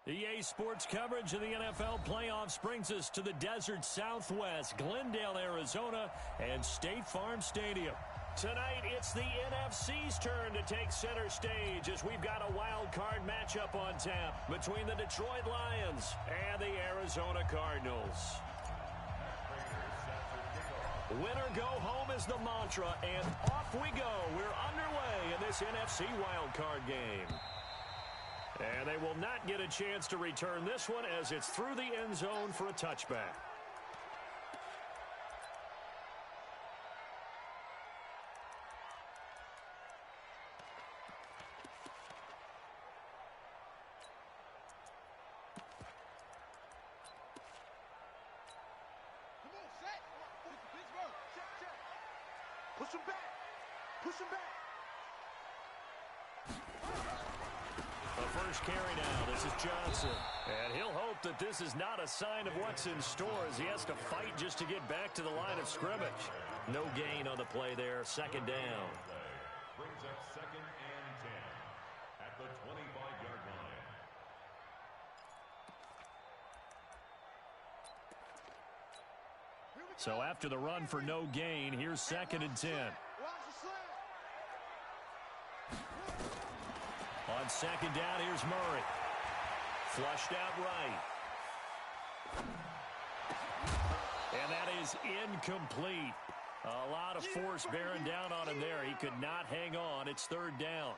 EA Sports coverage of the NFL playoffs brings us to the desert Southwest, Glendale, Arizona, and State Farm Stadium. Tonight, it's the NFC's turn to take center stage as we've got a wild card matchup on tap between the Detroit Lions and the Arizona Cardinals. Winner go home is the mantra, and off we go. We're underway in this NFC wild card game. And they will not get a chance to return this one as it's through the end zone for a touchback. Come on, set. Pittsburgh. Check. Push him back. Push him back. The first carry now. This is Johnson. And he'll hope that this is not a sign of what's in store as he has to fight just to get back to the line of scrimmage. No gain on the play there. Second down. Brings up 2nd and 10 at the 25-yard line. So after the run for no gain, here's 2nd and 10. On second down, here's Murray. Flushed out right. And that is incomplete. A lot of force bearing down on him there. He could not hang on. It's 3rd down.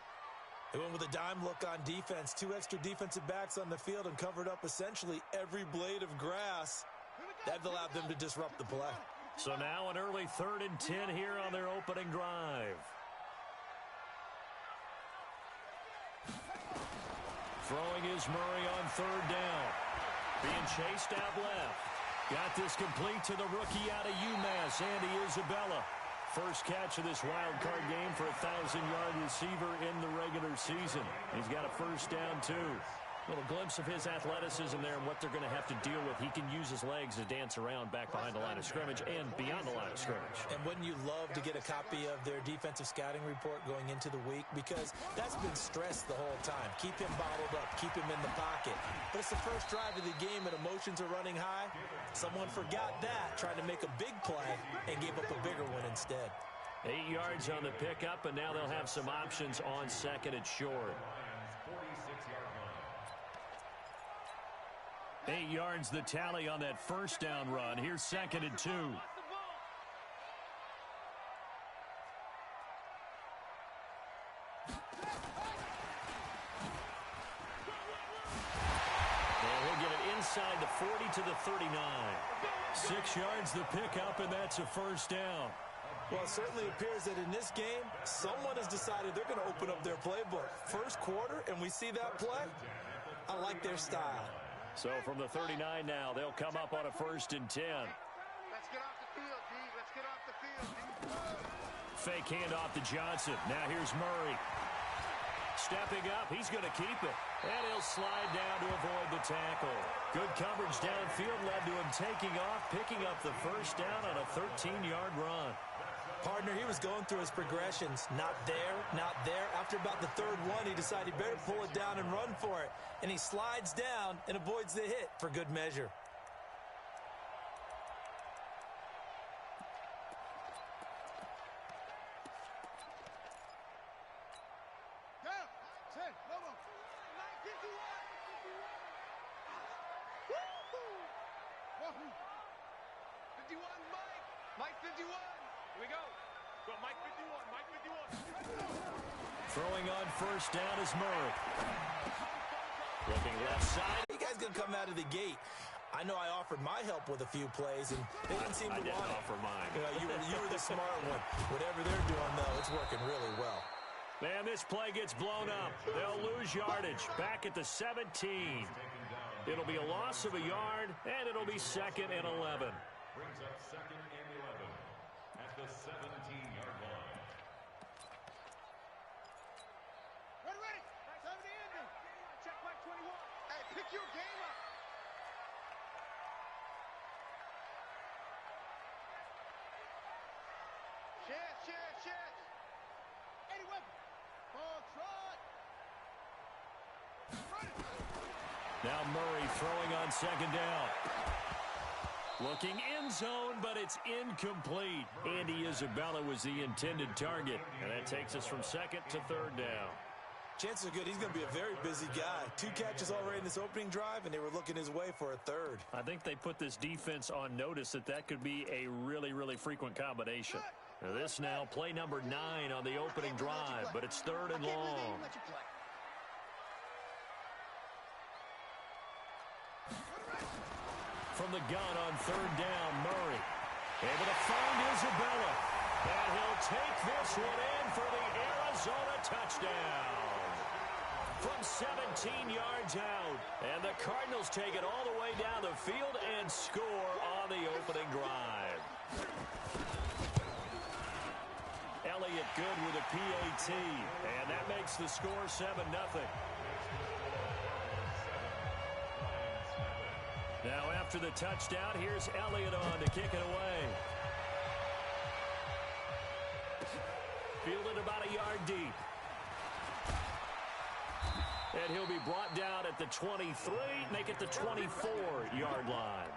They went with a dime look on defense. 2 extra defensive backs on the field and covered up essentially every blade of grass. That allowed them to disrupt the play. So now an early 3rd and 10 here on their opening drive. Throwing is Murray on 3rd down. Being chased out left. Got this complete to the rookie out of UMass, Andy Isabella. First catch of this wild card game for a 1,000-yard receiver in the regular season. He's got a first down, too. Little glimpse of his athleticism there and what they're going to have to deal with. He can use his legs to dance around back behind the line of scrimmage and beyond the line of scrimmage. And wouldn't you love to get a copy of their defensive scouting report going into the week? Because that's been stressed the whole time. Keep him bottled up. Keep him in the pocket. But it's the first drive of the game and emotions are running high. Someone forgot that, tried to make a big play and gave up a bigger one instead. 8 yards on the pickup, and now they'll have some options on second and short. 8 yards the tally on that first down run. Here's 2nd and 2. And he'll get it inside the 40 to the 39. 6 yards the pickup, and that's a first down. Well, it certainly appears that in this game, someone has decided they're going to open up their playbook. First quarter, and we see that play. I like their style. So from the 39 now, they'll come up on a 1st and 10. Let's get off the field, D. Let's get off the field, D. Fake handoff to Johnson. Now here's Murray. Stepping up, he's going to keep it. And he'll slide down to avoid the tackle. Good coverage downfield led to him taking off, picking up the first down on a 13-yard run. Partner, he was going through his progressions. Not there, not there. After about the 3rd one, he decided he better pull it down and run for it. And he slides down and avoids the hit for good measure. Down. 10. Lobo. 51. 51, Mike. Mike 51. Here we go. Go, Mike 51. Mike 51. Throwing on first down is Murray. Looking left side. You guys going to come out of the gate. I know I offered my help with a few plays, and they didn't seem to want it. I didn't offer mine. You were the smart one. Whatever they're doing, though, it's working really well. Man, this play gets blown up. They'll lose yardage back at the 17. It'll be a loss of a yard, and it'll be 2nd and 11. Brings up 2nd and 11 at the 17-yard line. Ready. 70 ending. Check Mike 21. Hey, pick your game up. Chance. 81. Ball trot. Now Murray throwing on second down. Looking end zone, but it's incomplete. Andy Isabella was the intended target, and that takes us from second to third down. Chances are good he's going to be a very busy guy. 2 catches already in this opening drive, and they were looking his way for a third. I think they put this defense on notice that could be a really, really frequent combination. Now this now, play number 9 on the opening drive, but it's third and long. From the gun on third down, Murray. Able to find Isabella. And he'll take this one in for the Arizona touchdown. From 17 yards out. And the Cardinals take it all the way down the field and score on the opening drive. Elliott good with a PAT. And that makes the score 7-0. Now after the touchdown, here's Elliott on to kick it away. Fielded about a yard deep. And he'll be brought down at the 23, make it the 24-yard line.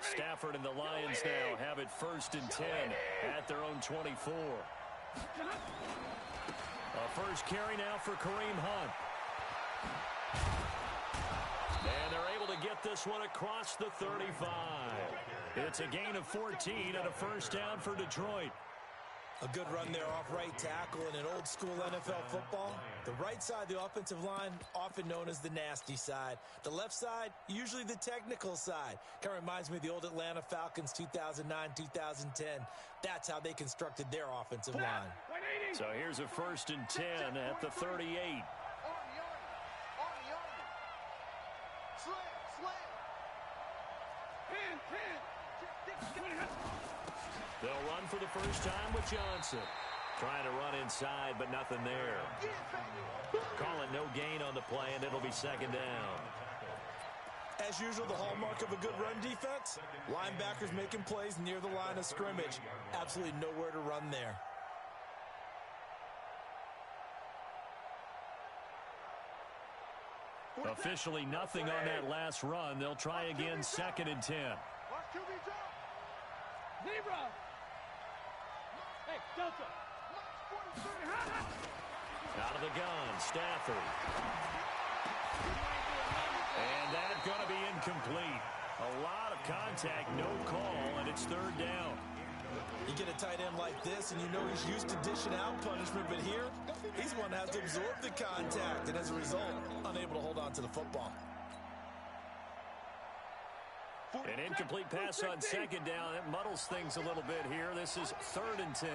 Stafford and the Lions now have it 1st and 10 at their own 24. A first carry now for Kareem Hunt. And they're able to get this one across the 35. It's a gain of 14 and a first down for Detroit. A good run there off right tackle in an old-school NFL football. The right side of the offensive line, often known as the nasty side. The left side, usually the technical side. Kind of reminds me of the old Atlanta Falcons 2009-2010. That's how they constructed their offensive line. So here's a 1st and 10 at the 38. They'll run for the first time with Johnson. Trying to run inside, but nothing there. Calling no gain on the play, and it'll be 2nd down. As usual, the hallmark of a good run defense, linebackers making plays near the line of scrimmage. Absolutely nowhere to run there. Officially nothing on that last run. They'll try again, 2nd and 10. Hey, Delta. Out of the gun, Stafford. And that's going to be incomplete. A lot of contact, no call, and it's 3rd down. You get a tight end like this, and you know he's used to dishing out punishment, but here, he's one that has to absorb the contact, and as a result, unable to hold on to the football. An incomplete pass on 2nd down. It muddles things a little bit here. This is 3rd and 10.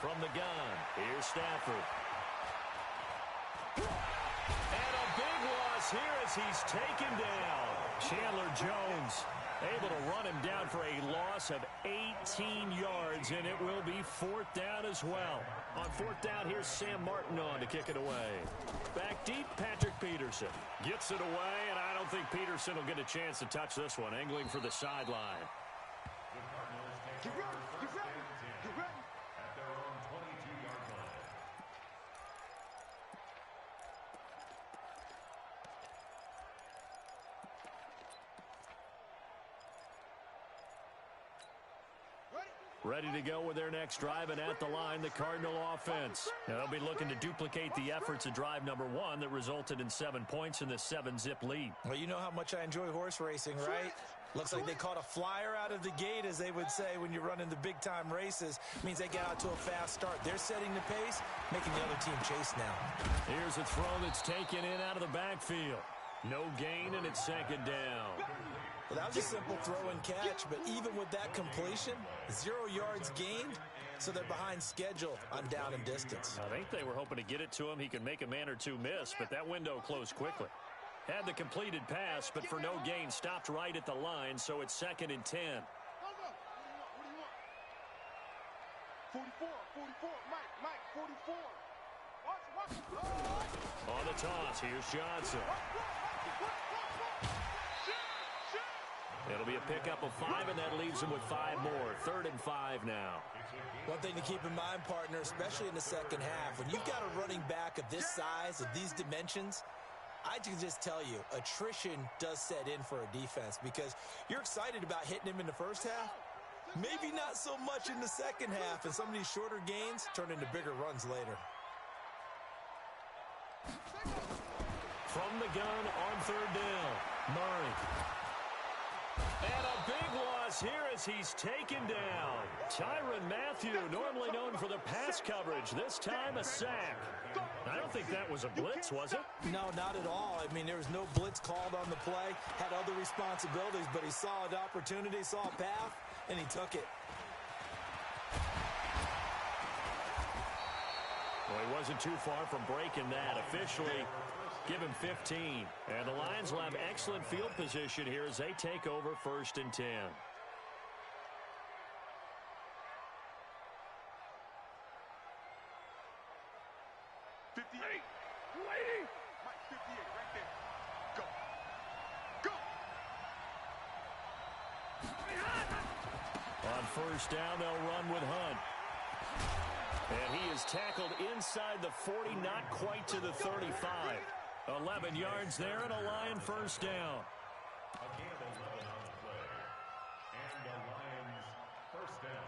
From the gun, here's Stafford. And a big loss here as he's taken down. Chandler Jones able to run him down for a loss of 18 yards, and it will be 4th down as well. On 4th down, here's Sam Martin on to kick it away. Back deep, Patrick Peterson gets it away, and I don't think Peterson will get a chance to touch this one, angling for the sideline. Get ready, get ready, get ready. At their own 22-yard line. Ready to go with their next drive, and at the line, the Cardinal offense. Now, they'll be looking to duplicate the efforts of drive number 1 that resulted in 7 points in the 7-zip lead. Well, you know how much I enjoy horse racing, right? Looks like they caught a flyer out of the gate, as they would say when you're running the big-time races. Means they get out to a fast start. They're setting the pace, making the other team chase now. Here's a throw that's taken in out of the backfield. No gain, and it's 2nd down. Well, that was a simple throw and catch, but even with that completion, 0 yards gained, so they're behind schedule on down and distance. I think they were hoping to get it to him. He could make a man or two miss, but that window closed quickly. Had the completed pass, but for no gain, stopped right at the line, so it's 2nd and 10. 44, Mike, 44. Watch. On the toss, here's Johnson. It'll be a pickup of 5, and that leaves him with 5 more. 3rd and 5 now. One thing to keep in mind, partner, especially in the second half, when you've got a running back of this size, of these dimensions, I can just tell you, attrition does set in for a defense because you're excited about hitting him in the first half. Maybe not so much in the second half, and some of these shorter gains turn into bigger runs later. From the gun on 3rd down, Murray. And a big loss here as he's taken down. Tyrann Mathieu, normally known for the pass coverage, this time a sack. I don't think that was a blitz, was it? No, not at all. I mean, there was no blitz called on the play, had other responsibilities, but he saw an opportunity, saw a path, and he took it. Well, he wasn't too far from breaking that. Officially, give him 15. And the Lions will have excellent field position here as they take over 1st and 10. Mike 58, right there. Go. Go. On 1st down, they'll run with Hunt. And he is tackled inside the 40, not quite to the 35. 11 yards there and a Lion 1st down. Again, 11 on the play. And the Lions 1st down.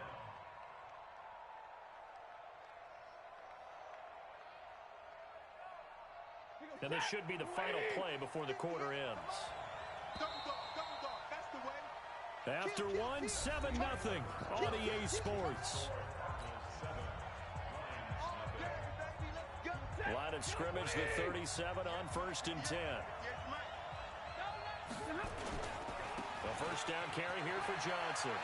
And this should be the final play before the quarter ends. Double dog, that's the way. After 7-0 on EA Sports. Line of scrimmage, the 37 on 1st and 10. The 1st down carry here for Johnson.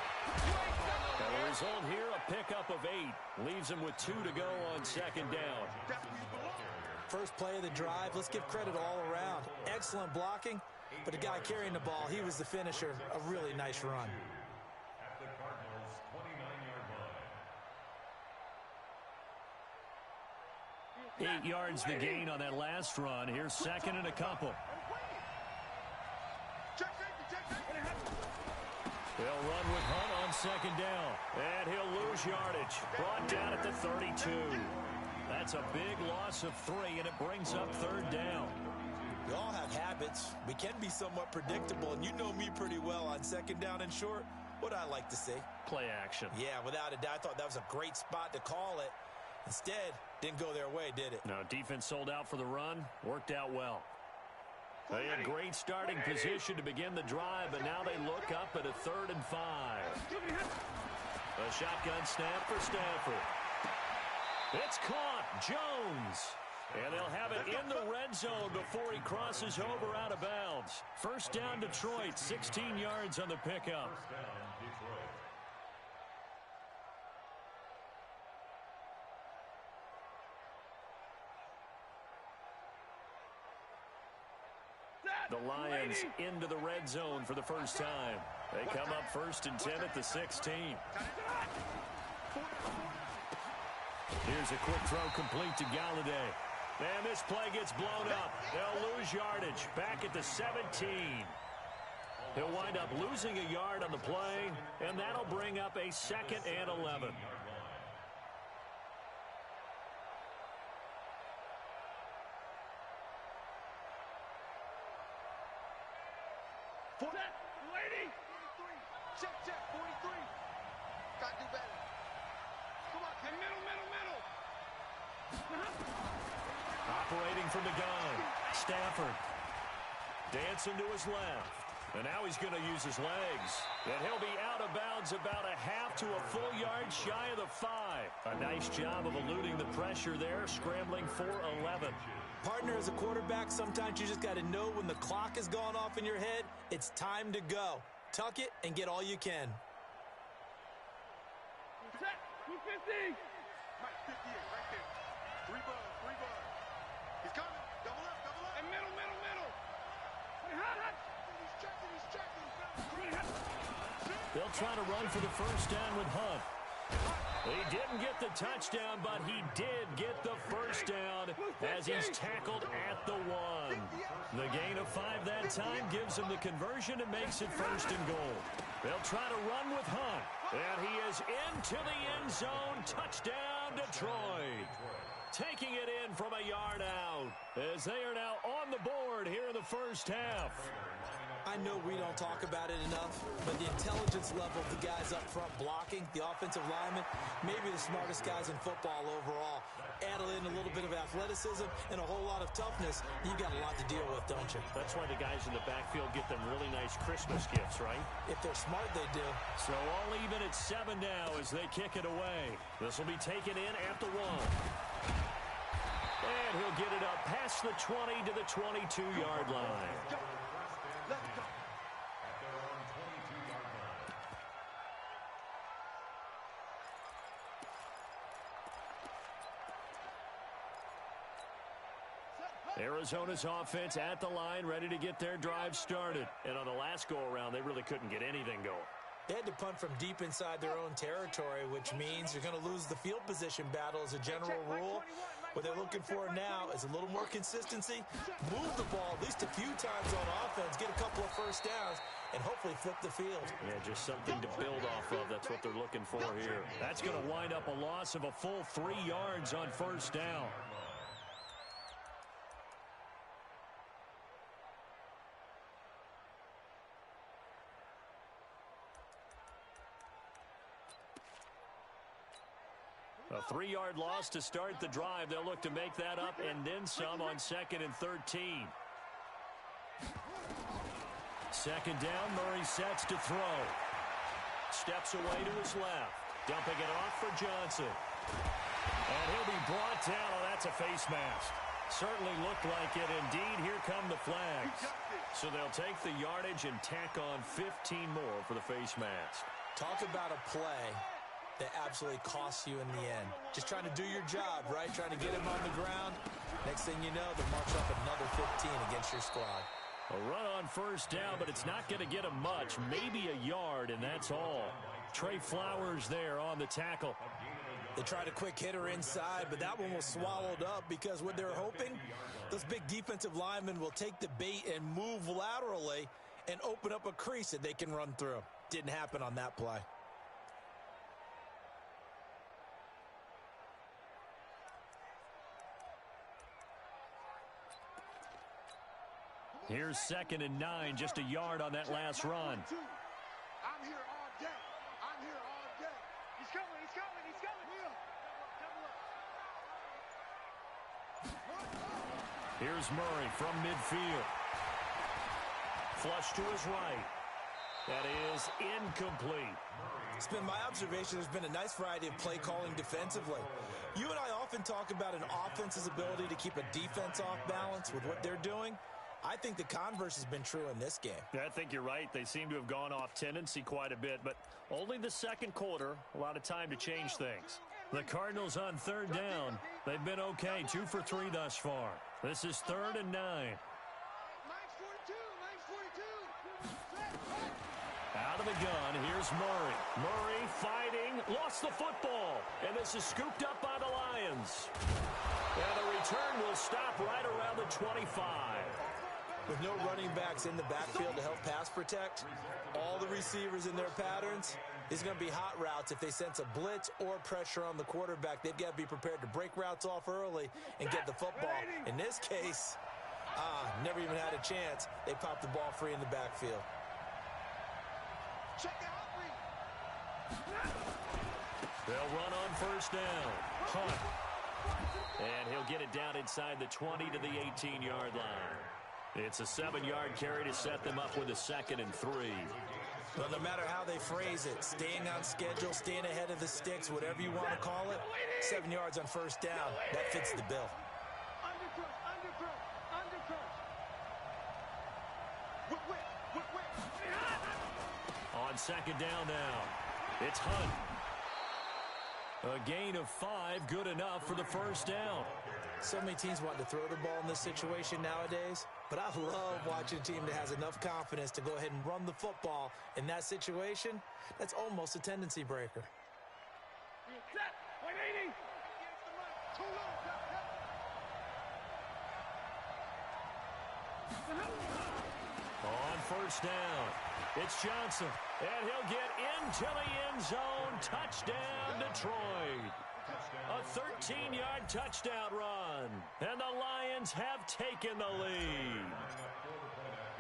And the result here, a pickup of 8. Leaves him with 2 to go on 2nd down. First play of the drive, let's give credit all around. Excellent blocking, but the guy carrying the ball, he was the finisher. A really nice run. At the Cardinals' 29-yard line. 8 yards the gain on that last run. Here's 2nd and a couple. They'll run with Hunt on 2nd down. And he'll lose yardage. Brought down at the 32. That's a big loss of 3, and it brings up 3rd down. We all have habits. We can be somewhat predictable, and you know me pretty well on 2nd down and short. What I like to see? Play action. Yeah, without a doubt, I thought that was a great spot to call it. Instead, didn't go their way, did it? No, defense sold out for the run. Worked out well. They had great starting position to begin the drive, but now they look up at a 3rd and 5. A shotgun snap for Stafford. It's caught. Jones. And they'll have it in the red zone before he crosses over out of bounds. 1st down, Detroit. 16 yards on the pickup. 1st down, Detroit. The Lions into the red zone for the first time. They come up 1st and 10 at the 16. Here's a quick throw complete to Galladay. And this play gets blown up. They'll lose yardage back at the 17. He'll wind up losing a yard on the play, and that'll bring up a 2nd and 11. Check, 43. Gotta do better. Come on, kid. Middle. Operating from the gun, Stafford. Dancing to his left. And now he's going to use his legs. And he'll be out of bounds about a half to a full yard shy of the 5. A nice job of eluding the pressure there, scrambling for 11. Partner, as a quarterback, sometimes you just got to know when the clock has gone off in your head, it's time to go. Tuck it and get all you can. Set, 250. Mike 58, right there. 3 bud. He's coming. Double up. And middle. He's checking. They'll try to run for the 1st down with Hunt. He didn't get the touchdown, but he did get the 1st down. as he's tackled at the 1. The gain of 5 that time gives him the conversion and makes it 1st and goal. They'll try to run with Hunt. And he is into the end zone. Touchdown, Detroit. Taking it in from a yard out as they are now on the board here in the first half. I know we don't talk about it enough, but the intelligence level of the guys up front blocking, the offensive linemen, maybe the smartest guys in football overall. Add in a little bit of athleticism and a whole lot of toughness. You've got a lot to deal with, don't you? That's why the guys in the backfield get them really nice Christmas gifts, right? If they're smart, they do. So all even at 7 now as they kick it away. This will be taken in at the 1. And he'll get it up past the 20 to the 22-yard line. Let's go. Arizona's offense at the line, ready to get their drive started. And on the last go-around, they really couldn't get anything going. They had to punt from deep inside their own territory, which means you're going to lose the field position battle as a general rule. What they're looking for now is a little more consistency, move the ball at least a few times on offense, get a couple of first downs, and hopefully flip the field. Yeah, just something to build off of. That's what they're looking for here. That's going to wind up a loss of a full 3 yards on first down. A 3-yard loss to start the drive. They'll look to make that up and then some on 2nd and 13. 2nd down, Murray sets to throw. Steps away to his left. Dumping it off for Johnson. And he'll be brought down. Oh, that's a face mask. Certainly looked like it. Indeed, here come the flags. So they'll take the yardage and tack on 15 more for the face mask. Talk about a play that absolutely costs you in the end. Just trying to do your job, right? Trying to get him on the ground. Next thing you know, they'll march up another 15 against your squad. A run on first down, but it's not going to get him much. Maybe a yard, and that's all. Trey Flowers there on the tackle. They tried a quick hitter inside, but that one was swallowed up because what they're hoping, those big defensive linemen will take the bait and move laterally and open up a crease that they can run through. Didn't happen on that play. Here's 2nd and 9, just a yard on that last run. I'm here all day. I'm here all day. He's coming, he's coming, he's coming. Here's Murray from midfield. Flush to his right. That is incomplete. It's been my observation there's been a nice variety of play calling defensively. You and I often talk about an offense's ability to keep a defense off balance with what they're doing. I think the converse has been true in this game. Yeah, I think you're right. They seem to have gone off tendency quite a bit, but only the 2nd quarter, a lot of time to change things. The Cardinals on 3rd down. They've been okay, 2 for 3 thus far. This is 3rd and 9. Out of the gun, here's Murray. Murray fighting, lost the football, and this is scooped up by the Lions. And the return will stop right around the 25. With no running backs in the backfield to help pass protect, all the receivers in their patterns, it's going to be hot routes. If they sense a blitz or pressure on the quarterback, they've got to be prepared to break routes off early and get the football. In this case, never even had a chance. They popped the ball free in the backfield. They'll run on first down. Hunt. And he'll get it down inside the 20 to the 18-yard line. It's a 7-yard carry to set them up with a 2nd and 3. But no matter how they phrase it, staying on schedule, staying ahead of the sticks, whatever you want to call it, 7 yards on first down, that fits the bill. On 2nd down now, it's Hunt. A gain of 5, good enough for the first down. So many teams want to throw the ball in this situation nowadays, but I love watching a team that has enough confidence to go ahead and run the football in that situation. That's almost a tendency breaker. first down. It's Johnson, and he'll get into the end zone. Touchdown, Detroit. A 13-yard touchdown run, and the Lions have taken the lead.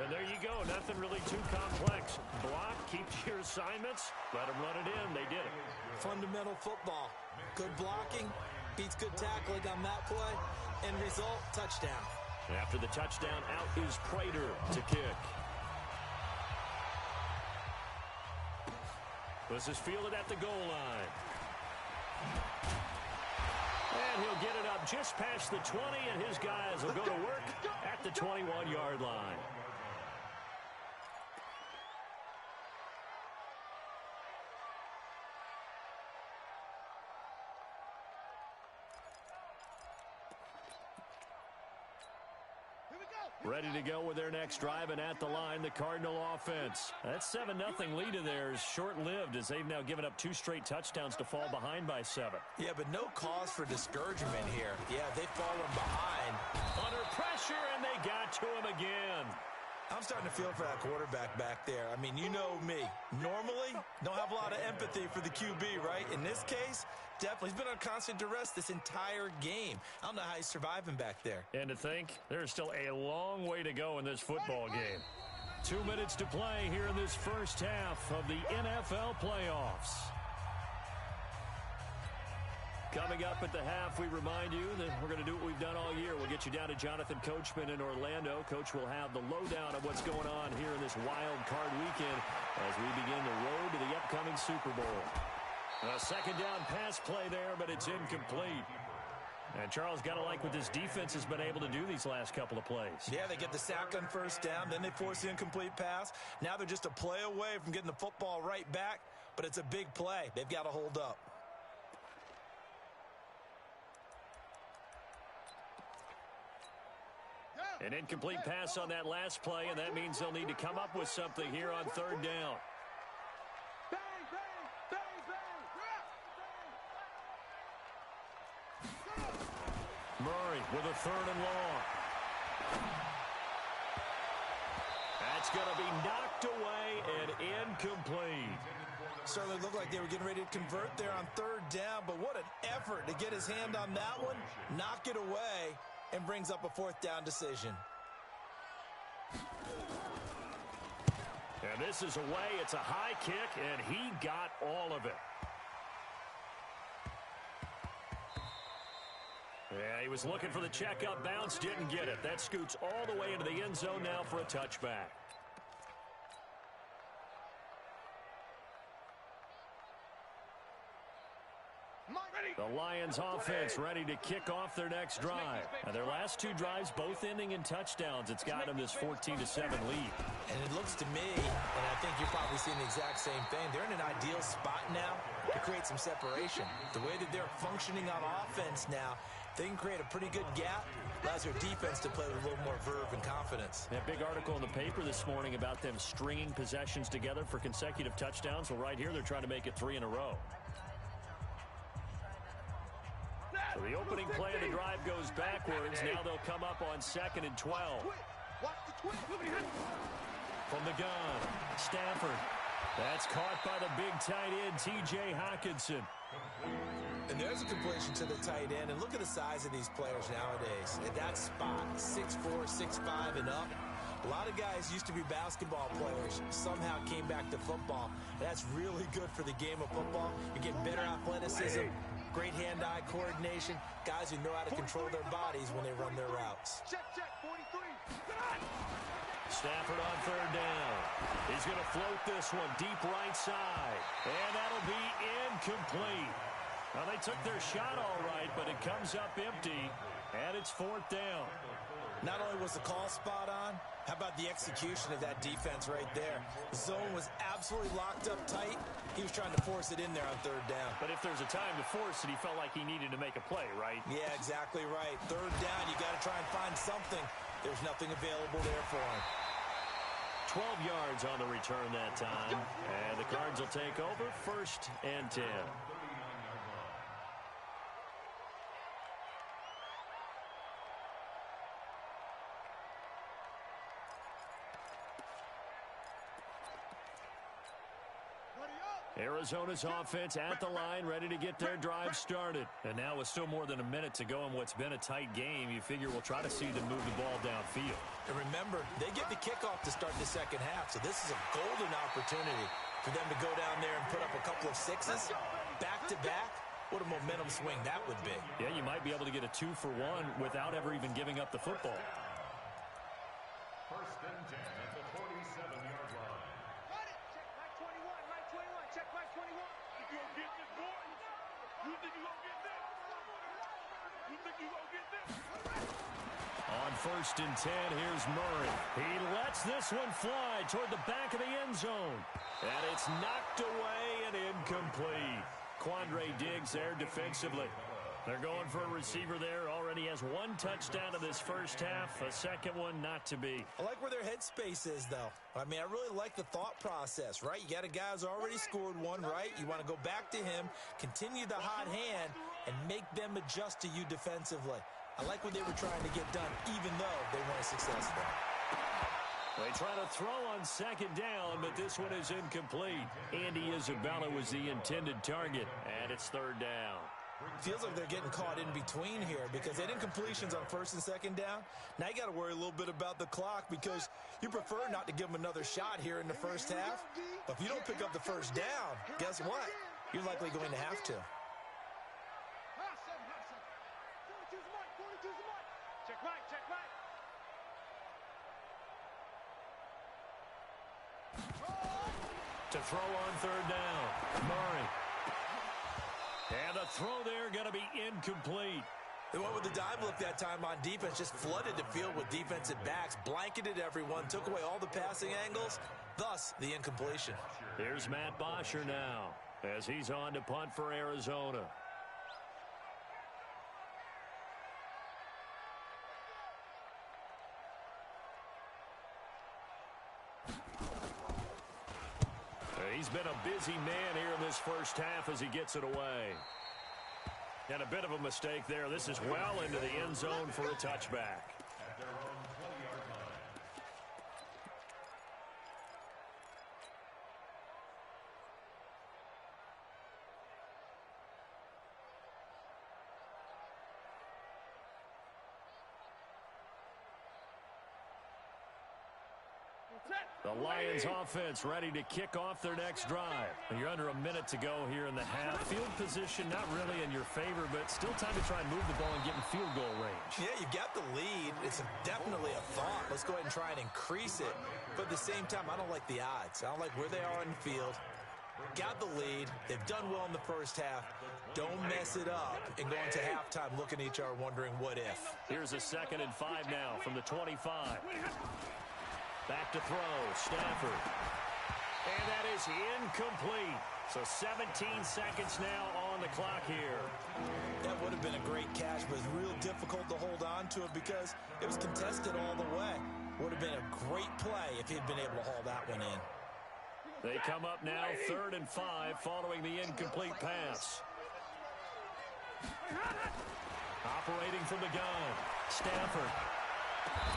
And there you go, nothing really too complex. Block, keep to your assignments, let them run it in. They did it. Fundamental football. Good blocking, beats good tackling on that play. End result, touchdown. After the touchdown, out is Prater to kick. This is fielded at the goal line. And he'll get it up just past the 20, and his guys will go to work at the 21-yard line. Ready to go with their next drive, and at the line, the Cardinal offense. That 7-0 lead of theirs short-lived as they've now given up 2 straight touchdowns to fall behind by 7. Yeah, but no cause for discouragement here. Yeah, they've fallen behind. Under pressure, and they got to him again. I'm starting to feel for that quarterback back there. I mean, you know me. Normally, don't have a lot of empathy for the QB, right? In this case, definitely. He's been on constant duress this entire game. I don't know how he's surviving back there. And to think, there's still a long way to go in this football game. 2 minutes to play here in this first half of the NFL playoffs. Coming up at the half, we remind you that we're going to do what we've done all year. We'll get you down to Jonathan Coachman in Orlando. Coach will have the lowdown of what's going on here in this wild card weekend as we begin the road to the upcoming Super Bowl. A second down pass play there, but it's incomplete. And Charles, got to like what this defense has been able to do these last couple of plays. Yeah, they get the sack on first down, then they force the incomplete pass. Now they're just a play away from getting the football right back, but it's a big play. They've got to hold up. An incomplete pass on that last play, and that means they'll need to come up with something here on third down. Murray with a 3rd and long. That's going to be knocked away and incomplete. Certainly looked like they were getting ready to convert there on third down, but what an effort to get his hand on that one, knock it away, and brings up a 4th down decision. And this is away. It's a high kick, and he got all of it. Yeah, he was looking for the checkup bounce, didn't get it. That scoots all the way into the end zone now for a touchback. The Lions offense ready to kick off their next drive. Now, their last 2 drives both ending in touchdowns. It's got them this 14-7 lead. And it looks to me, and I think you're probably seeing the exact same thing, they're in an ideal spot now to create some separation. The way that they're functioning on offense now, they can create a pretty good gap. Allows their defense to play with a little more verve and confidence. That big article in the paper this morning about them stringing possessions together for consecutive touchdowns. Well, right here, they're trying to make it 3 in a row. So the opening play of the drive goes backwards. Now they'll come up on 2nd and 12. From the gun, Stafford. That's caught by the big tight end, T.J. Hockenson. And there's a completion to the tight end. And look at the size of these players nowadays. At that spot, 6'4", 6'5", and up. A lot of guys used to be basketball players, somehow came back to football. That's really good for the game of football. You're getting better athleticism, great hand-eye coordination, guys who know how to control their bodies when they run their routes. Check, 43. Stafford on 3rd down. He's going to float this one deep right side. And that'll be incomplete. Well, they took their shot all right, but it comes up empty, and it's 4th down. Not only was the call spot on, how about the execution of that defense right there? The zone was absolutely locked up tight. He was trying to force it in there on 3rd down. But if there's a time to force it, he felt like he needed to make a play, right? Yeah, exactly right. 3rd down, you got to try and find something. There's nothing available there for him. 12 yards on the return that time. And the Cards will take over 1st and 10. Arizona's offense at the line, ready to get their drive started. And now with still more than a minute to go in what's been a tight game, you figure we'll try to see them move the ball downfield. And remember, they get the kickoff to start the second half, so this is a golden opportunity for them to go down there and put up a couple of sixes back-to-back. What a momentum swing that would be. Yeah, you might be able to get a 2-for-1 without ever even giving up the football. First and 10 at the 47-yard line. Got it. Check my 21. My 21. Check my 21. You gonna get this, boy? You think you gonna get this? You think you gonna get this? On first and 10, here's Murray. He lets this one fly toward the back of the end zone. And it's knocked away and incomplete. Quandre Diggs there defensively. They're going for a receiver there. Already has one touchdown in this first half. A second one not to be. I like where their headspace is, though. I mean, I really like the thought process, right? You got a guy who's already scored one, right? You want to go back to him, continue the hot hand, and make them adjust to you defensively. I like what they were trying to get done, even though they weren't successful. They try to throw on second down, but this one is incomplete. Andy Isabella was the intended target, and it's third down. Feels like they're getting caught in between here because they did incompletions on first and second down. Now you got to worry a little bit about the clock because you prefer not to give them another shot here in the first half. But if you don't pick up the first down, guess what? You're likely going to have to. 42's mine. 42's mine. Check mine. Check mine. To throw on third down, Murray. And the throw there going to be incomplete. They went with the dive look that time on defense, just flooded the field with defensive backs, blanketed everyone, took away all the passing angles, thus the incompletion. Here's Matt Bosher now as he's on to punt for Arizona. He's been a busy man here in this first half as he gets it away. And a bit of a mistake there. This is well into the end zone for a touchback. At their own 20-yard line. The Lions offense ready to kick off their next drive. You're under a minute to go here in the half. Field position not really in your favor, but still time to try and move the ball and get in field goal range. Yeah, you got the lead. It's definitely a thought. Let's go ahead and try and increase it. But at the same time, I don't like the odds. I don't like where they are in the field. Got the lead. They've done well in the first half. Don't mess it up and go into halftime looking at each other wondering what if. Here's a 2nd and 5 now from the 25. Back to throw, Stafford. And that is incomplete. So 17 seconds now on the clock here. That would have been a great catch, but it's real difficult to hold on to it because it was contested all the way. Would have been a great play if he'd been able to haul that one in. They come up now 3rd and 5 following the incomplete pass. Operating from the gun, Stafford.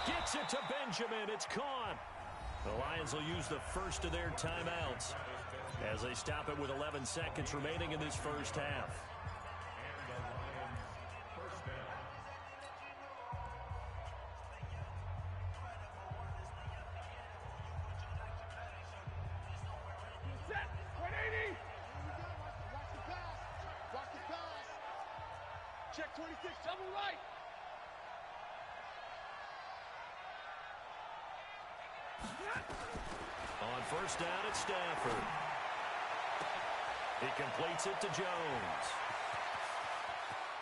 Gets it to Benjamin. It's caught. The Lions will use the first of their timeouts as they stop it with 11 seconds remaining in this first half. And the Lions first down. Set. 180. Watch the pass. Watch the pass. Check 26. Double right. On first down, it's Stafford. He completes it to Jones.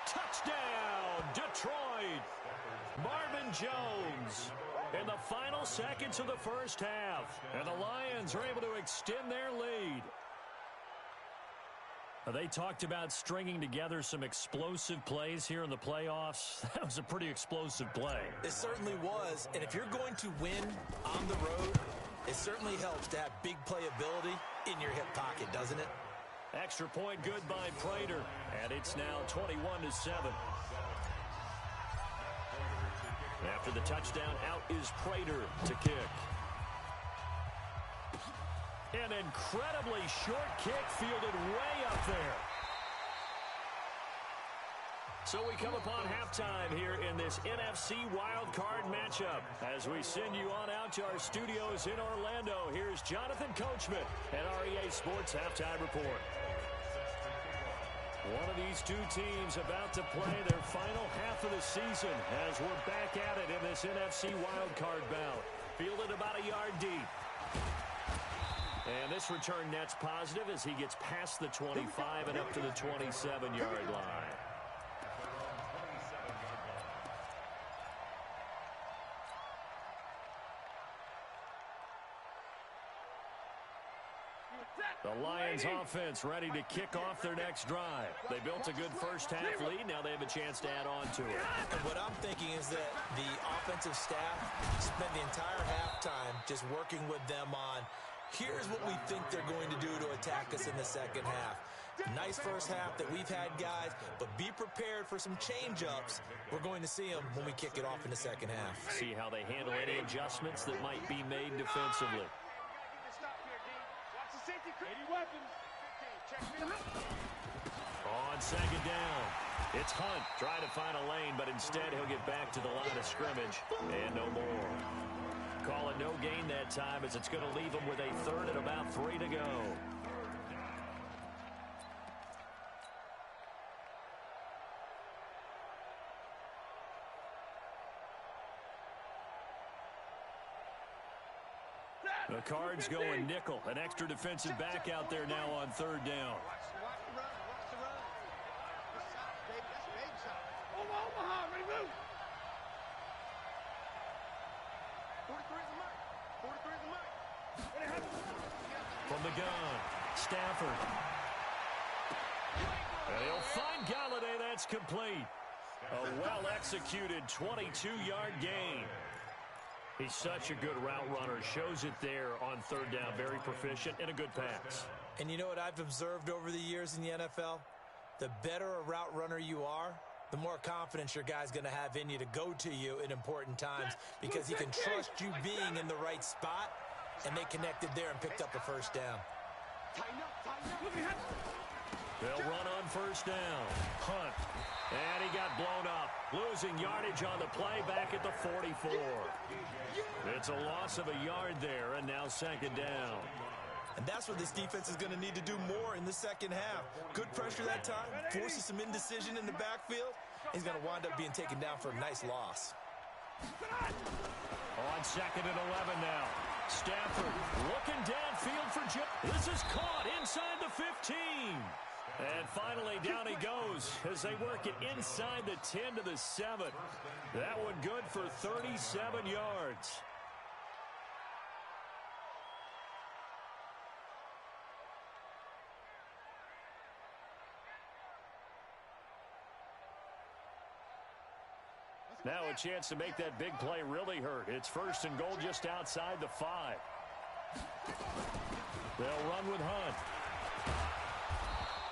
Touchdown, Detroit! Marvin Jones in the final seconds of the first half. And the Lions are able to extend their lead. They talked about stringing together some explosive plays here in the playoffs. That was a pretty explosive play. It certainly was, and if you're going to win on the road, it certainly helps to have big playability in your hip pocket, doesn't it? Extra point good by Prater, and it's now 21-7. After the touchdown, out is Prater to kick. An incredibly short kick fielded way up there. So we come upon halftime here in this NFC Wildcard matchup. As we send you on out to our studios in Orlando, here's Jonathan Coachman at REA Sports Halftime Report. One of these two teams about to play their final half of the season as we're back at it in this NFC Wildcard bout. Fielded about a yard deep. And this return net's positive as he gets past the 25 and up to the 27-yard line. The Lions offense ready to kick off their next drive. They built a good first half lead. Now they have a chance to add on to it. And what I'm thinking is that the offensive staff spent the entire halftime just working with them on, here's what we think they're going to do to attack us in the second half. Nice first half that we've had, guys, but be prepared for some change-ups. We're going to see them when we kick it off in the second half. See how they handle any adjustments that might be made defensively. On second down, it's Hunt trying to find a lane, but instead he'll get back to the line of scrimmage and no more. Call it no gain that time as it's going to leave him with a third and about 3 to go. The Cards going nickel. An extra defensive back out there now on third down. Watch the run. Watch the run. Good shot, baby. That's a baby shot. Omaha, ready, move. 43 is a mark. 43 is a mark. From the gun, Stafford. And he'll find Galladay. That's complete. A well-executed 22-yard gain. He's such a good route runner. Shows it there on third down. Very proficient and a good pass. And you know what I've observed over the years in the NFL? The better a route runner you are, the more confidence your guy's going to have in you to go to you in important times because he can trust you being in the right spot, and they connected there and picked up a first down. They'll run on first down. Hunt. And he got blown up. Losing yardage on the play back at the 44. It's a loss of a yard there, and now second down. And that's what this defense is going to need to do more in the second half. Good pressure that time, forces some indecision in the backfield. He's going to wind up being taken down for a nice loss. On second and 11 now. Stafford looking downfield for Jim. This is caught inside the 15. And finally, down he goes as they work it inside the 10 to the 7. That one good for 37 yards. Now a chance to make that big play really hurt. It's first and goal just outside the 5. They'll run with Hunt.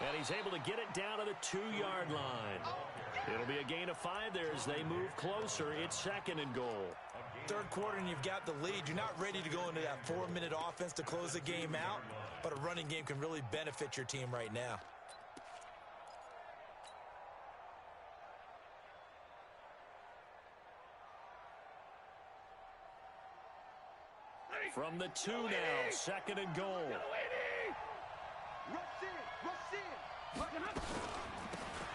And he's able to get it down to the 2-yard line. It'll be a gain of 5 there as they move closer. It's second and goal. Third quarter and you've got the lead. You're not ready to go into that 4-minute offense to close the game out, but a running game can really benefit your team right now. From the 2 now, second and goal.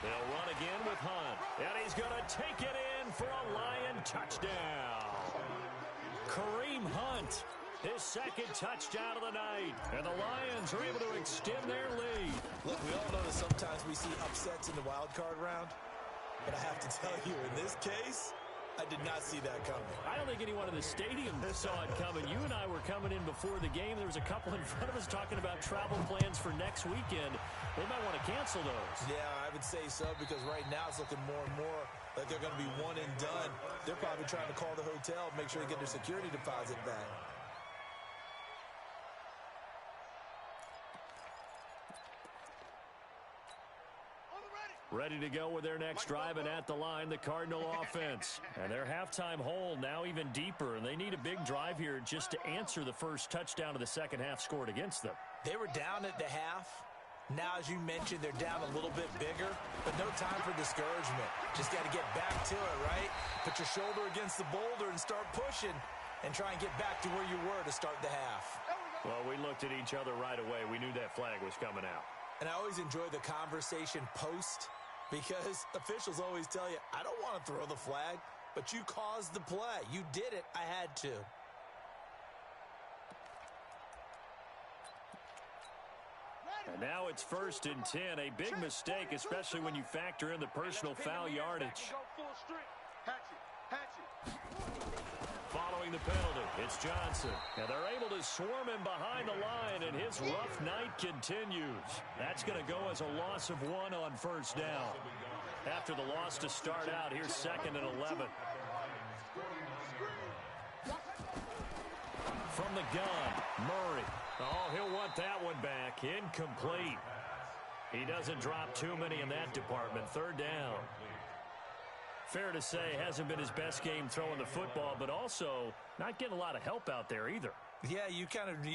They'll run again with Hunt. And he's going to take it in for a Lion touchdown. Kareem Hunt, his second touchdown of the night. And the Lions are able to extend their lead. Look, we all know that sometimes we see upsets in the wild card round. But I have to tell you, in this case, I did not see that coming. I don't think anyone in the stadium saw it coming. You and I were coming in before the game. There was a couple in front of us talking about travel plans for next weekend. They might want to cancel those. Yeah, I would say so because right now it's looking more and more like they're going to be one and done. They're probably trying to call the hotel, make sure they get their security deposit back. Ready to go with their next drive, and at the line, the Cardinal offense. And their halftime hole now even deeper, and they need a big drive here just to answer the first touchdown of the second half scored against them. They were down at the half. Now, as you mentioned, they're down a little bit bigger, but no time for discouragement. Just got to get back to it, right? Put your shoulder against the boulder and start pushing and try and get back to where you were to start the half. Well, we looked at each other right away. We knew that flag was coming out. And I always enjoy the conversation post because officials always tell you, I don't want to throw the flag, but you caused the play. You did it. I had to. And now it's 1st and 10. A big mistake, especially when you factor in the personal foul yardage. Following the penalty, it's Johnson. And they're able to swarm him behind the line, and his rough night continues. That's going to go as a loss of 1 on 1st down. After the loss to start out, here's 2nd and 11. From the gun, Murray. Oh, he'll want that one back. Incomplete. He doesn't drop too many in that department. 3rd down. Fair to say, hasn't been his best game throwing the football, but also not getting a lot of help out there either. Yeah, you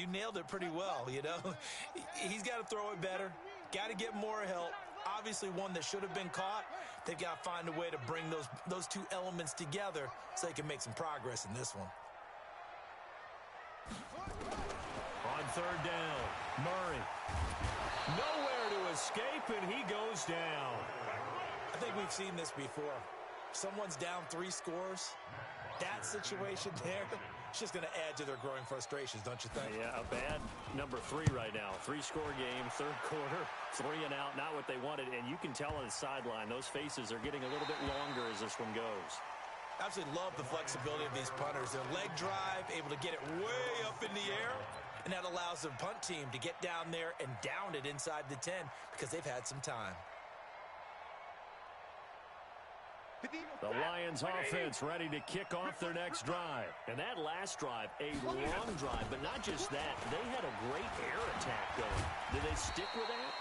nailed it pretty well, you know. He's got to throw it better. Got to get more help. Obviously one that should have been caught. They've got to find a way to bring those two elements together so they can make some progress in this one. On 3rd down, Murray. Nowhere to escape, and he goes down. I think we've seen this before. Someone's down 3 scores. That situation there, it's just going to add to their growing frustrations, don't you think? Yeah, a bad number 3 right now. 3-score game, 3rd quarter, 3 and out, not what they wanted. And you can tell on the sideline, those faces are getting a little bit longer as this one goes. Absolutely love the flexibility of these punters. Their leg drive, able to get it way up in the air, and that allows the punt team to get down there and down it inside the 10 because they've had some time. The Lions offense ready to kick off their next drive. And that last drive, a long drive, but not just that. They had a great air attack going. Did they stick with that?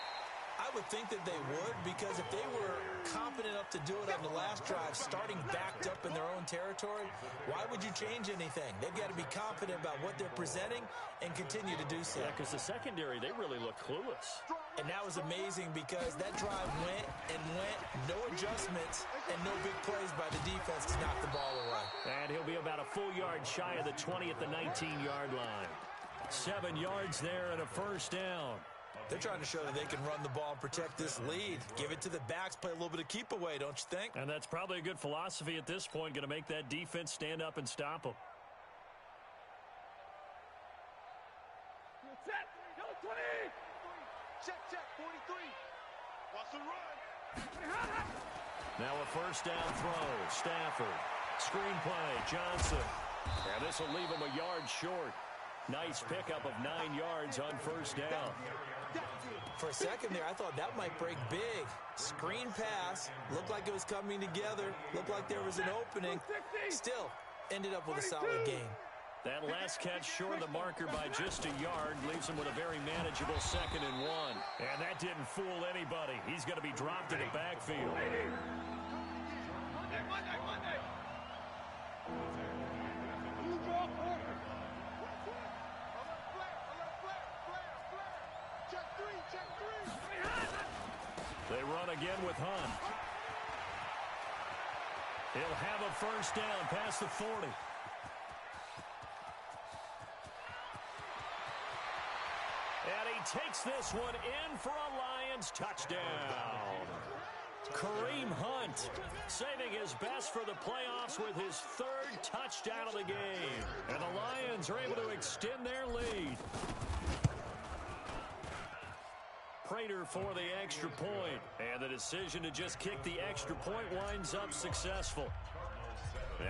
I would think that they would, because if they were confident enough to do it on the last drive, starting backed up in their own territory, why would you change anything? They've got to be confident about what they're presenting and continue to do so. Yeah, because the secondary, they really look clueless. And that was amazing because that drive went and went, no adjustments, and no big plays by the defense to knock the ball away. And he'll be about a full yard shy of the 20 at the 19-yard line. 7 yards there and a 1st down. They're trying to show that they can run the ball and protect this lead. Give it to the backs, play a little bit of keep away, don't you think? And that's probably a good philosophy at this point, going to make that defense stand up and stop them. Set. Go 20. Check. 43. Watch the run. Now a 1st down throw. Stafford. Screenplay. Johnson. And this will leave him a yard short. Nice pickup of 9 yards on 1st down. For a second there, I thought that might break big. Screen pass. Looked like it was coming together. Looked like there was an opening. Still, ended up with a solid gain. That last catch short of the marker by just a yard leaves him with a very manageable 2nd and 1. And that didn't fool anybody. He's going to be dropped in the backfield. Monday. They run again with Hunt. He'll have a 1st down past the 40. And he takes this one in for a Lions touchdown. Kareem Hunt saving his best for the playoffs with his 3rd touchdown of the game. And the Lions are able to extend their lead. Prater for the extra point. And the decision to just kick the extra point winds up successful.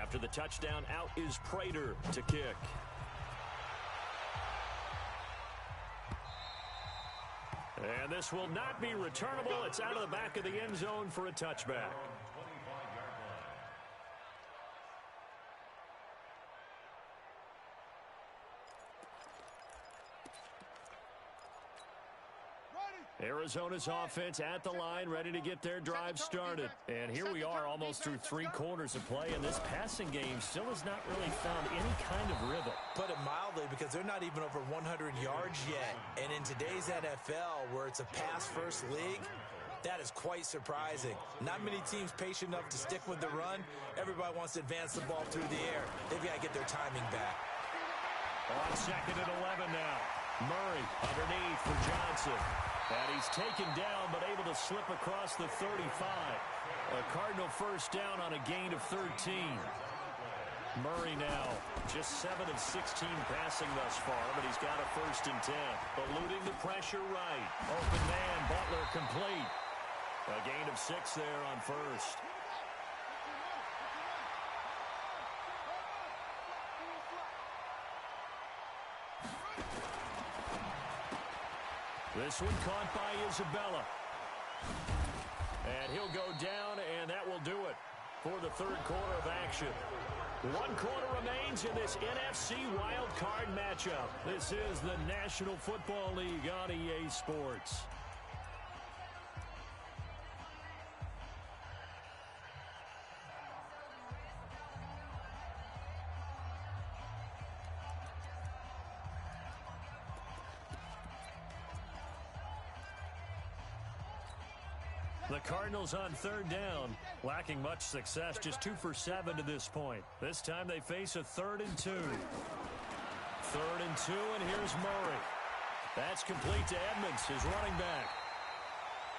After the touchdown, out is Prater to kick. And this will not be returnable. It's out of the back of the end zone for a touchback. Arizona's offense at the line, ready to get their drive started. And here we are almost through 3 quarters of play, and this passing game still has not really found any kind of rhythm. Put it mildly, because they're not even over 100 yards yet. And in today's NFL, where it's a pass-first league, that is quite surprising. Not many teams patient enough to stick with the run. Everybody wants to advance the ball through the air. They've got to get their timing back. On 2nd and 11 now. Murray underneath for Johnson. And he's taken down, but able to slip across the 35. A Cardinal first down on a gain of 13. Murray now just 7 of 16 passing thus far, but he's got a 1st and 10. Eluding the pressure right. Open man, Butler complete. A gain of 6 there on 1st. This one caught by Isabella. And he'll go down, and that will do it for the 3rd quarter of action. 1 quarter remains in this NFC Wildcard matchup. This is the National Football League on EA Sports. The Cardinals on 3rd down, lacking much success, just 2 for 7 to this point. This time they face a 3rd and 2. 3rd and 2, and here's Murray. That's complete to Edmonds, his running back.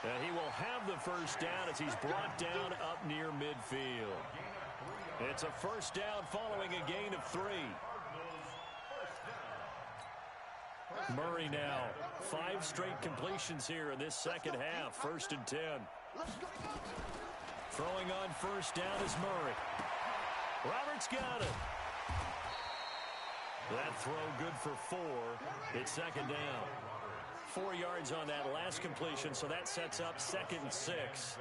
And he will have the 1st down as he's brought down up near midfield. It's a 1st down following a gain of 3. Murray now, 5 straight completions here in this 2nd half, 1st and 10. Throwing on 1st down is Murray. Roberts got it. That throw good for 4. It's 2nd down. 4 yards on that last completion, so that sets up 2nd and 6.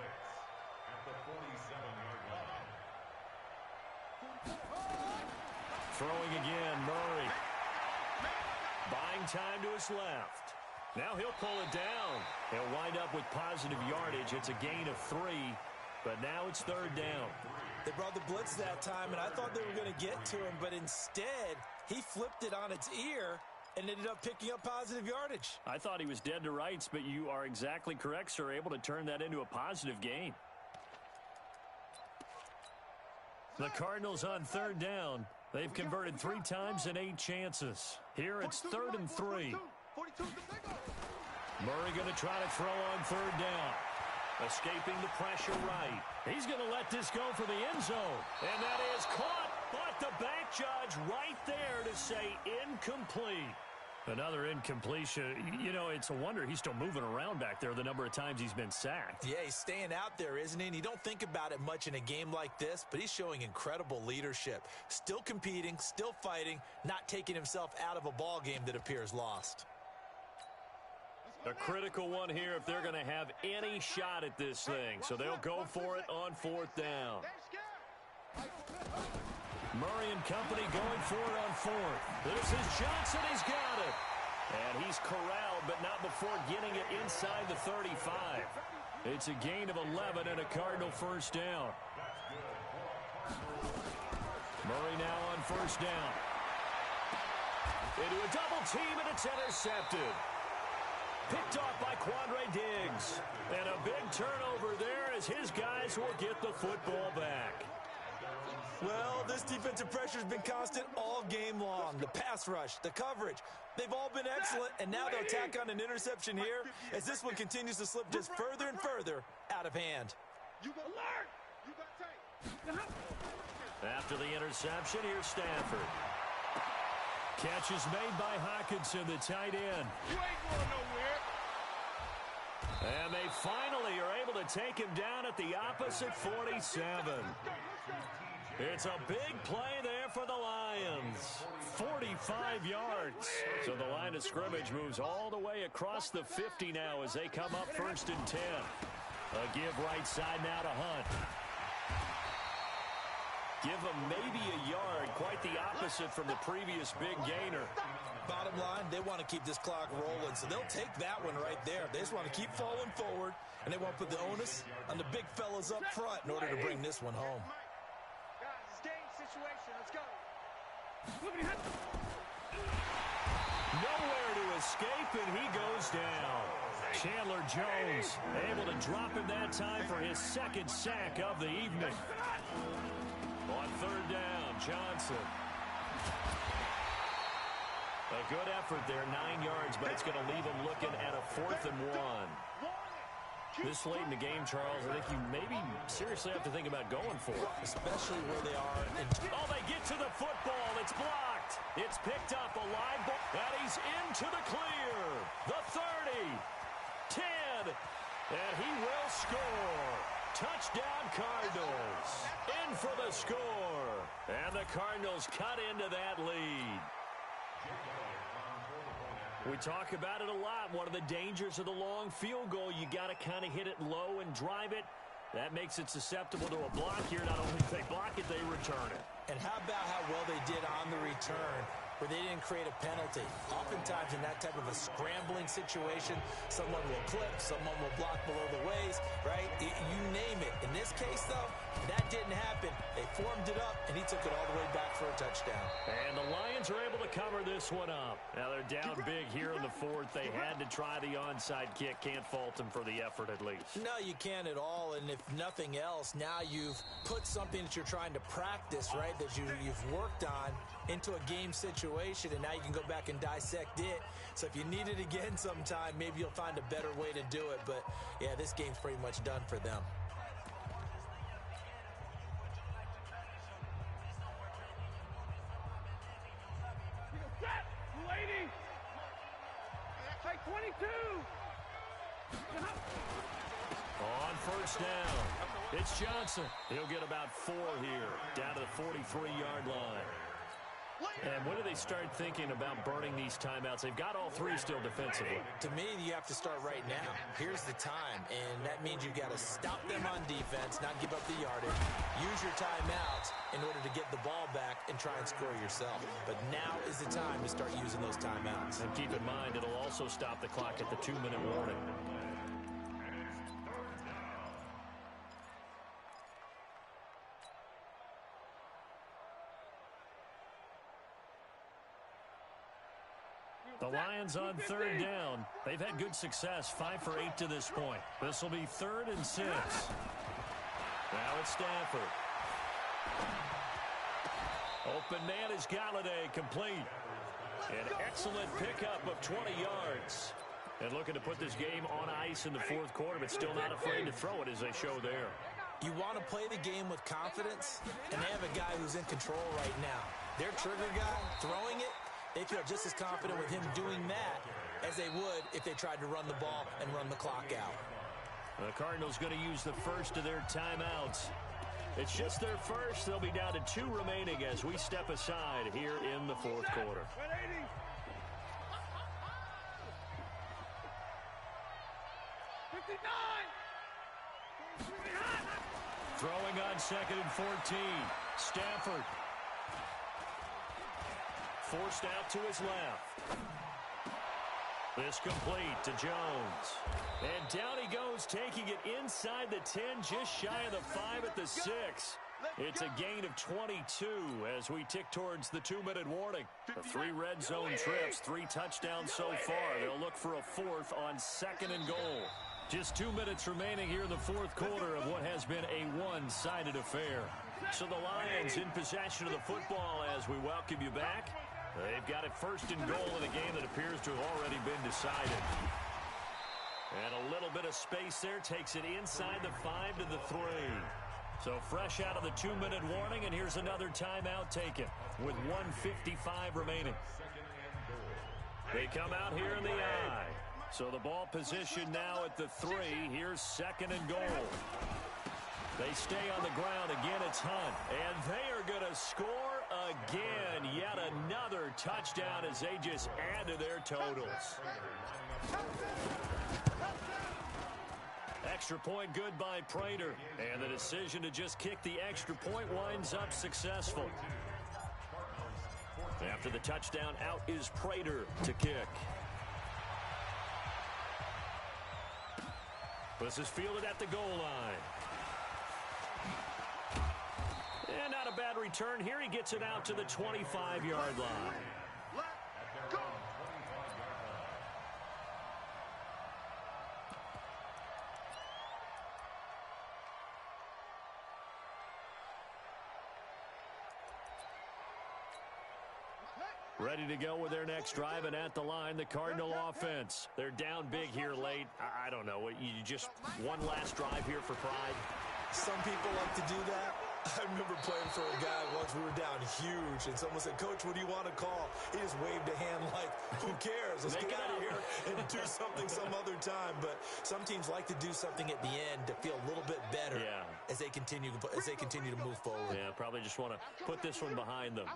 Throwing again, Murray. Buying time to his left. Now he'll pull it down. He'll wind up with positive yardage. It's a gain of 3, but now it's 3rd down. They brought the blitz that time, and I thought they were going to get to him, but instead, he flipped it on its ear and ended up picking up positive yardage. I thought he was dead to rights, but you are exactly correct, sir. Able to turn that into a positive gain. The Cardinals on 3rd down. They've converted 3 times in 8 chances. Here it's 3rd and 3. Murray going to try to throw on 3rd down. Escaping the pressure right. He's going to let this go for the end zone. And that is caught, but the back judge right there to say incomplete. Another incompletion. You know, it's a wonder he's still moving around back there the number of times he's been sacked. Yeah, he's staying out there, isn't he? And you don't think about it much in a game like this, but he's showing incredible leadership. Still competing, still fighting, not taking himself out of a ball game that appears lost. A critical one here if they're going to have any shot at this thing. So they'll go for it on 4th down. Murray and company going for it on 4th. This is Johnson. He's got it. And he's corralled, but not before getting it inside the 35. It's a gain of 11 and a Cardinal 1st down. Murray now on 1st down. Into a double team, and it's intercepted. Picked off by Quandre Diggs. And a big turnover there as his guys will get the football back. Well, this defensive pressure has been constant all game long. The pass rush, the coverage, they've all been excellent, and now they'll tack on an interception here as this one continues to slip just further and further out of hand. After the interception, here's Stafford. Catch is made by Hockenson, the tight end. You ain't going nowhere. And they finally are able to take him down at the opposite 47. It's a big play there for the Lions. 45 yards. So the line of scrimmage moves all the way across the 50 now as they come up 1st and 10. A give right side now to Hunt. Give them maybe a yard, quite the opposite from the previous big gainer. Bottom line, they want to keep this clock rolling, so they'll take that one right there. They just want to keep falling forward, and they want to put the onus on the big fellas up front in order to bring this one home. Guys, it's game situation. Let's go. Nowhere to escape, and he goes down. Chandler Jones able to drop him that time for his second sack of the evening. On third down, Johnson. A good effort there, 9 yards, but it's going to leave him looking at a 4th and 1. This late in the game, Charles, I think you maybe seriously have to think about going for it. Especially where they are. Oh, they get to the football. It's blocked. It's picked up, a live ball, and he's into the clear. The 30, 10, and he will score. Touchdown, Cardinals. In for the score. And the Cardinals cut into that lead. We talk about it a lot. One of the dangers of the long field goal, you got to kind of hit it low and drive it. That makes it susceptible to a block here. Not only do they block it, they return it. And how about how well they did on the return, where they didn't create a penalty. Oftentimes in that type of a scrambling situation, someone will clip, someone will block below the waist, right? You name it. In this case, though, that didn't happen. They formed it up, and he took it all the way back for a touchdown. And the Lions are able to cover this one up. Now they're down big here in the 4th. They had to try the onside kick. Can't fault them for the effort at least. No, you can't at all. And if nothing else, now you've put something that you're trying to practice, right, that you've worked on into a game situation, and now you can go back and dissect it. So if you need it again sometime, maybe you'll find a better way to do it. But, yeah, this game's pretty much done for them. Lady! Take 22! On first down, it's Johnson. He'll get about 4 here, down to the 43-yard line. And when do they start thinking about burning these timeouts? They've got all 3 still defensively. To me, you have to start right now. Here's the time, and that means you've got to stop them on defense, not give up the yardage, use your timeouts in order to get the ball back and try and score yourself. But now is the time to start using those timeouts. And keep in mind, it'll also stop the clock at the 2-minute warning. The Lions on third down. They've had good success, 5 for 8 to this point. This will be 3rd and 6. Now it's Stafford. Open man is Galladay, complete. An excellent pickup of 20 yards. And looking to put this game on ice in the 4th quarter, but still not afraid to throw it as they show there. You want to play the game with confidence, and they have a guy who's in control right now. Their trigger guy, throwing it, they feel just as confident with him doing that as they would if they tried to run the ball and run the clock out. The Cardinals going to use the first of their timeouts. It's just their first. They'll be down to 2 remaining as we step aside here in the 4th quarter. 180! Throwing on 2nd and 14. Stafford. Forced out to his left. This complete to Jones. And down he goes, taking it inside the 10, just shy of the 5 at the 6. It's a gain of 22 as we tick towards the 2-minute warning. The 3 red zone trips, 3 touchdowns so far. They'll look for a 4th on 2nd and goal. Just 2 minutes remaining here in the 4th quarter of what has been a one-sided affair. So the Lions in possession of the football as we welcome you back. They've got it 1st and goal in a game that appears to have already been decided. And a little bit of space there takes it inside the 5 to the 3. So fresh out of the 2-minute warning, and here's another timeout taken with 1:55 remaining. They come out here in the I. So the ball position now at the 3. Here's 2nd and goal. They stay on the ground. Again, it's Hunt. And they are going to score again. Yet another touchdown as they just add to their totals. Extra point good by Prater. And the decision to just kick the extra point winds up successful. After the touchdown, out is Prater to kick. This is fielded at the goal line. And not a bad return here. He gets it out to the 25-yard line. Let's go. Ready to go with their next drive, and at the line, the Cardinal offense. They're down big here late. I don't know. You just one last drive here for pride. Some people like to do that. I remember playing for a guy once. We were down huge, and someone said, "Coach, what do you want to call?" He just waved a hand like, who cares? Let's get out of here and do something some other time. But some teams like to do something at the end to feel a little bit better as they continue to move forward. Yeah, probably just want to put this one behind them.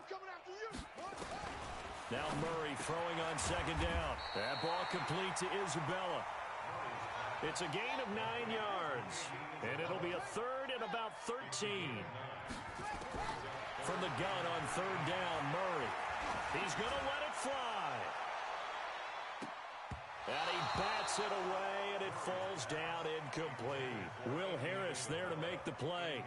Now Murray throwing on second down. That ball complete to Isabella. It's a gain of 9 yards, and it'll be a third and about 13. From the gun on third down, Murray. He's going to let it fly. And he bats it away, and it falls down incomplete. Will Harris there to make the play.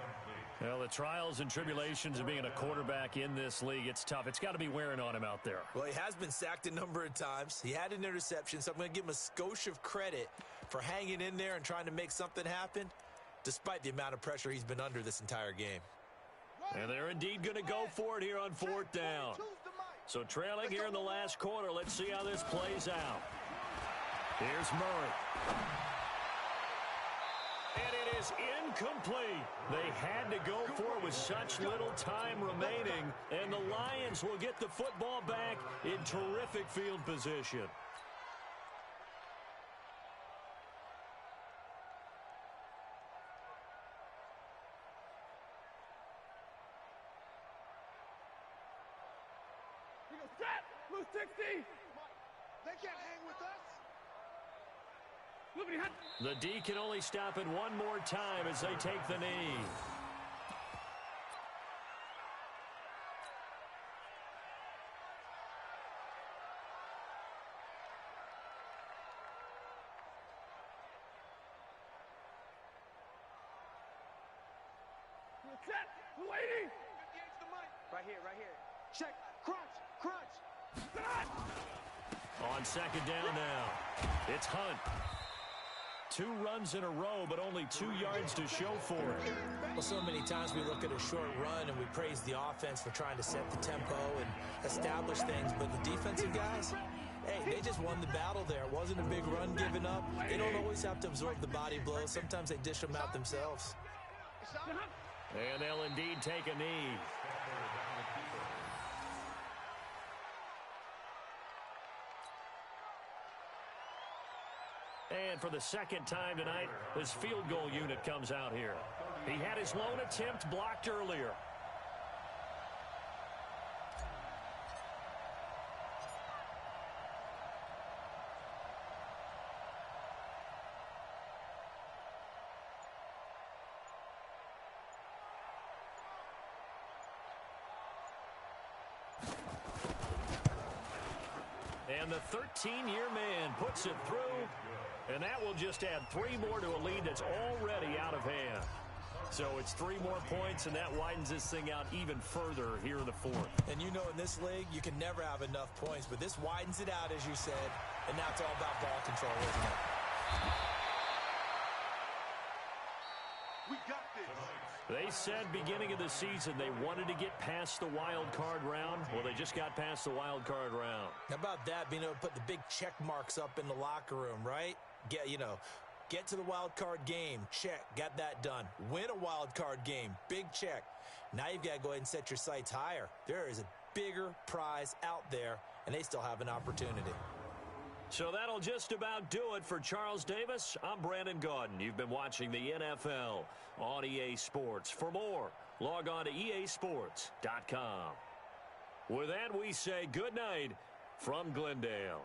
Well, the trials and tribulations of being a quarterback in this league, it's tough. It's got to be wearing on him out there. Well, he has been sacked a number of times. He had an interception, so I'm going to give him a skosh of credit for hanging in there and trying to make something happen, despite the amount of pressure he's been under this entire game. And they're indeed going to go for it here on fourth down. So trailing here in the last quarter, let's see how this plays out. Here's Murray. And it is incomplete. They had to go for it with such little time remaining, and the Lions will get the football back in terrific field position. Blue 60. They can't hang with us. The D can only stop it one more time as they take the knee. Set. Waiting. Right here, right here. Check. Crunch. On second down now, it's Hunt. 2 runs in a row, but only 2 yards to show for it. Well, so many times we look at a short run and we praise the offense for trying to set the tempo and establish things, but the defensive guys, hey, they just won the battle there. It wasn't a big run given up. They don't always have to absorb the body blows. Sometimes they dish them out themselves. And they'll indeed take a knee. And for the second time tonight, this field goal unit comes out here. He had his lone attempt blocked earlier. And the 13-year man puts it through. And that will just add 3 more to a lead that's already out of hand. So it's 3 more points, and that widens this thing out even further here in the fourth. And you know, in this league, you can never have enough points, but this widens it out, as you said, and now it's all about ball control, isn't it? We got this. They said beginning of the season they wanted to get past the wild card round. Well, they just got past the wild card round. How about that, being able to put the big check marks up in the locker room, right? Get to the wild card game, check, got that done. Win a wild card game, big check. Now you've got to go ahead and set your sights higher. There is a bigger prize out there, and they still have an opportunity. So that'll just about do it for Charles Davis. I'm Brandon Gaudin. You've been watching the NFL on EA Sports. For more, log on to easports.com. With that, we say good night from Glendale.